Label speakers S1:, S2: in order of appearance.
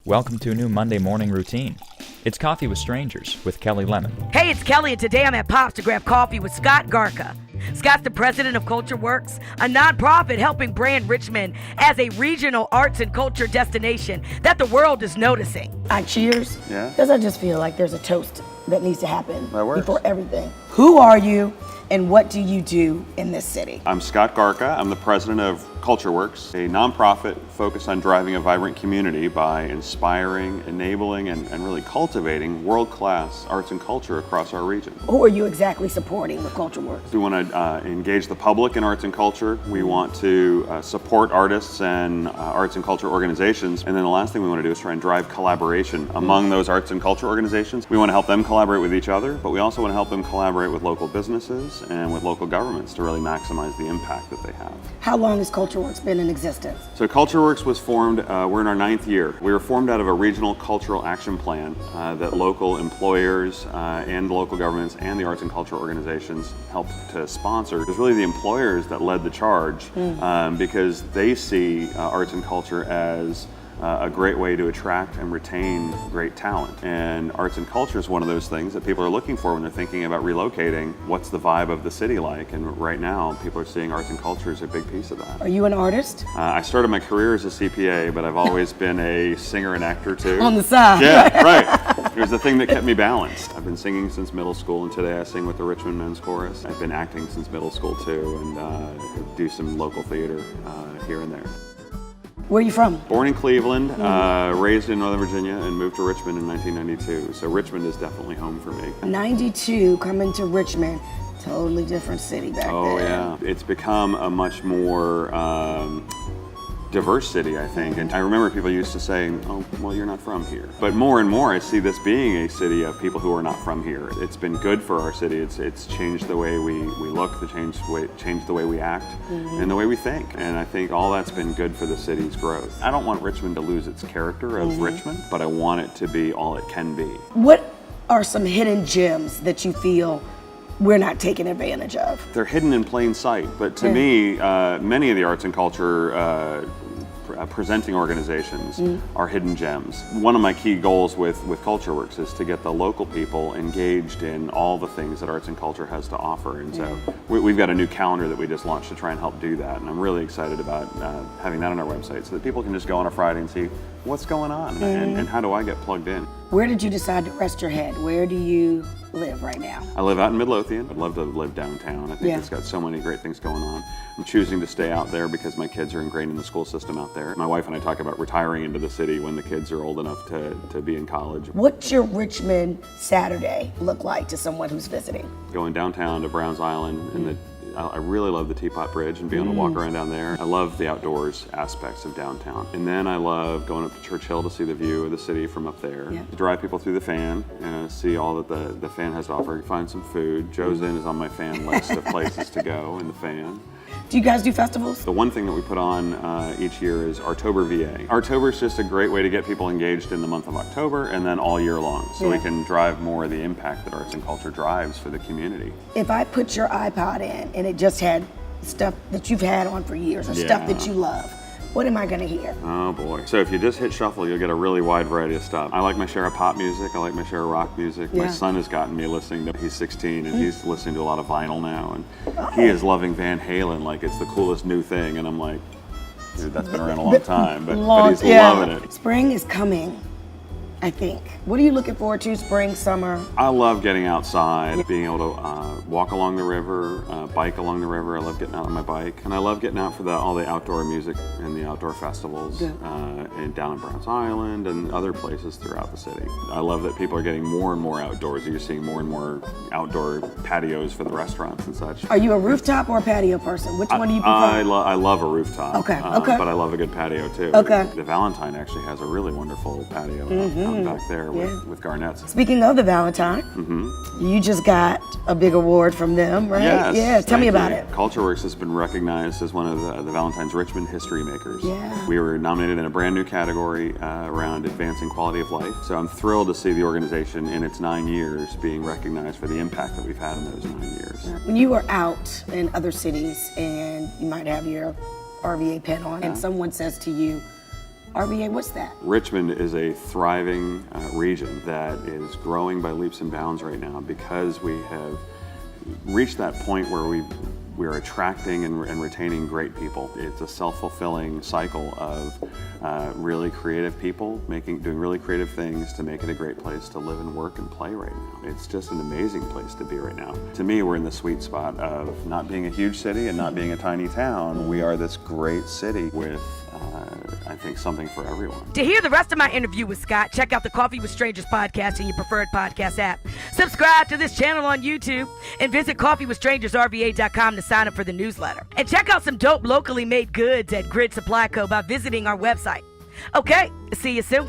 S1: Welcome to a new Monday morning routine. It's Coffee with Strangers with Kelli Lemon.
S2: Hey, it's Kelly, and today I'm at Pops to grab coffee with Scott Garka. Scott's the president of Culture Works, a nonprofit helping brand Richmond as a regional arts and culture destination that the world is noticing.
S3: I cheers, because I just feel like there's a toast that needs to happen before everything. Who are you, and what do you do in this city?
S4: I'm Scott Garka. I'm the president of Culture Works, a nonprofit focused on driving a vibrant community by inspiring, enabling, and really cultivating world-class arts and culture across our region.
S3: Who are you exactly supporting with Culture Works?
S4: We want to engage the public in arts and culture. We want to support artists and arts and culture organizations. And then the last thing we want to do is try and drive collaboration among those arts and culture organizations. We want to help them collaborate with each other, but we also want to help them collaborate with local businesses and with local governments to really maximize the impact that they have.
S3: How long has Culture Works been in existence?
S4: So Culture Works was formed, we're in our 9th year. We were formed out of a regional cultural action plan that local employers and local governments and the arts and culture organizations helped to sponsor. It was really the employers that led the charge because they see arts and culture as a great way to attract and retain great talent. And arts and culture is one of those things that people are looking for when they're thinking about relocating. What's the vibe of the city like? And right now, people are seeing arts and culture as a big piece of that.
S3: Are you an artist?
S4: I started my career as a CPA, but I've always been a singer and actor too.
S3: On the side.
S4: Yeah, right. It was the thing that kept me balanced. I've been singing since middle school, and today I sing with the Richmond Men's Chorus. I've been acting since middle school too, and do some local theater here and there.
S3: Where are you from?
S4: Born in Cleveland, raised in Northern Virginia, and moved to Richmond in 1992. So Richmond is definitely home for me.
S3: 92, coming to Richmond, totally different city back then.
S4: Oh yeah, it's become a much more diverse city, I think. And I remember people used to say, oh, well, you're not from here. But more and more, I see this being a city of people who are not from here. It's been good for our city. It's changed the way we look, changed the way we act, and the way we think. And I think all that's been good for the city's growth. I don't want Richmond to lose its character of Richmond, but I want it to be all it can be.
S3: What are some hidden gems that you feel we're not taking advantage of?
S4: They're hidden in plain sight, but to me, many of the arts and culture presenting organizations are hidden gems. One of my key goals with Culture Works is to get the local people engaged in all the things that arts and culture has to offer. And so we've got a new calendar that we just launched to try and help do that. And I'm really excited about having that on our website so that people can just go on a Friday and see what's going on and how do I get plugged in.
S3: Where did you decide to rest your head? Where do you live right now?
S4: I live out in Midlothian. I'd love to live downtown. I think it's got so many great things going on. I'm choosing to stay out there because my kids are ingrained in the school system out there. My wife and I talk about retiring into the city when the kids are old enough to be in college.
S3: What's your Richmond Saturday look like to someone who's visiting?
S4: Going downtown to Browns Island and I really love the Teapot Bridge and being able to walk around down there. I love the outdoors aspects of downtown. And then I love going up to Church Hill to see the view of the city from up there. To drive people through the Fan and see all that the Fan has to offer. Find some food. Joe's Inn is on my Fan list of places to go in the Fan.
S3: Do you guys do festivals?
S4: The one thing that we put on each year is Artober VA. Artober is just a great way to get people engaged in the month of October and then all year long. So we can drive more of the impact that arts and culture drives for the community.
S3: If I put your iPod in and it just had stuff that you've had on for years or stuff that you love, what am I gonna hear?
S4: Oh boy. So if you just hit shuffle, you'll get a really wide variety of stuff. I like my share of pop music. I like my share of rock music. My son has gotten me listening to, he's 16 and he's listening to a lot of vinyl now. And he is loving Van Halen like it's the coolest new thing. And I'm like, dude, that's been around a long time, but he's loving it.
S3: Spring is coming, I think. What are you looking forward to, spring, summer?
S4: I love getting outside, being able to walk along the river, bike along the river. I love getting out on my bike. And I love getting out for all the outdoor music and the outdoor festivals and down in Browns Island and other places throughout the city. I love that people are getting more and more outdoors. You're seeing more and more outdoor patios for the restaurants and such.
S3: Are you a rooftop or a patio person? Which one do you prefer?
S4: I love a rooftop.
S3: Okay.
S4: But I love a good patio too.
S3: Okay.
S4: The Valentine actually has a really wonderful patio out back there with Garnett's.
S3: Speaking of the Valentine, you just got a big award from them, right?
S4: Yes,
S3: yeah, tell me about it.
S4: Culture Works has been recognized as one of the Valentine's Richmond history makers.
S3: Yeah.
S4: We were nominated in a brand new category around advancing quality of life. So I'm thrilled to see the organization in its 9 years being recognized for the impact that we've had in those 9 years.
S3: When you were out in other cities and you might have your RVA pen on and someone says to you, RVA, what's that?
S4: Richmond is a thriving region that is growing by leaps and bounds right now because we have reached that point where we're attracting and retaining great people. It's a self-fulfilling cycle of really creative people doing really creative things to make it a great place to live and work and play right now. It's just an amazing place to be right now. To me, we're in the sweet spot of not being a huge city and not being a tiny town. We are this great city with I think something for everyone.
S2: To hear the rest of my interview with Scott, check out the Coffee with Strangers podcast in your preferred podcast app. Subscribe to this channel on YouTube and visit coffeewithstrangersrva.com to sign up for the newsletter. And check out some dope locally made goods at Grid Supply Co. by visiting our website. Okay, see you soon.